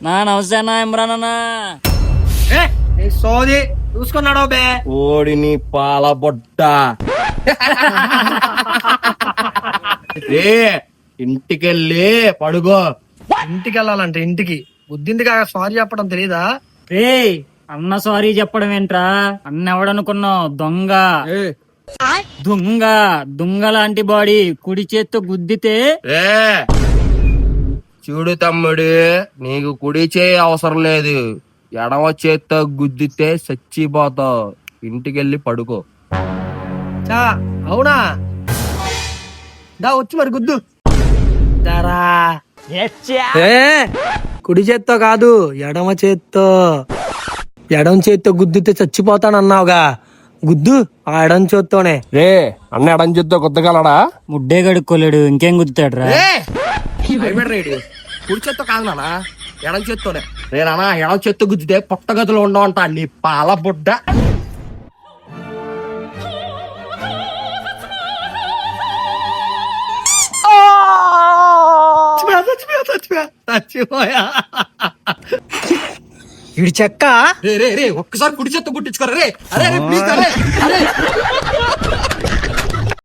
నమస్తే అన్న ఇమ్రాన్ అన్న. సోది చూసుకున్నాడో బే ఓడిని పాల బొట్ట. రే ఇంటికెళ్ళి పడుకో. ఇంటికి వెళ్ళాలంటే ఇంటికి బుద్ధింది కాక సారీ చెప్పడం తెలీదా? రే అన్న సారీ చెప్పడం ఏంట్రా? అన్న ఎవడనుకున్నావు? దొంగ దొంగ దొంగ లాంటి బాడీ కుడి చేత్తో గుద్దితే రే చూడు తమ్ముడు, నీకు కుడి చేయి అవసరం లేదు, ఎడమ చేత్తో గుద్దితే చచ్చిపోతావు. ఇంటికెళ్ళి పడుకో. చా అవునా? దా వచ్చి మరి గుద్దు దారా. కుడి చేత్తో కాదు ఎడమ చేత్తో. ఎడమ చేత్తో గుద్దితే చచ్చిపోతానన్నావుగా, గుద్దు ఆ ఎడం చేత్తోనే. రే అన్న ఎడం చేత్తో గుద్దగలడా? ముడ్డే కడుక్కోలేడు, ఇంకేం గుద్దుతాడు రా? కుడి చేత్తో కాదు నానా, ఎడం చేత్తోనే. రే నానా ఎడం చేత్తో గుద్దితే పుట్టగదిలో ఉండవంట నీ పాల బుడ్డ. చచ్చిపోయా ఇడి చెక్క. రే రే రే ఒక్కసారి కుడి చేత్తో గుట్టించుకోరా రే. అరే రే ప్లీజ్ అరే అరే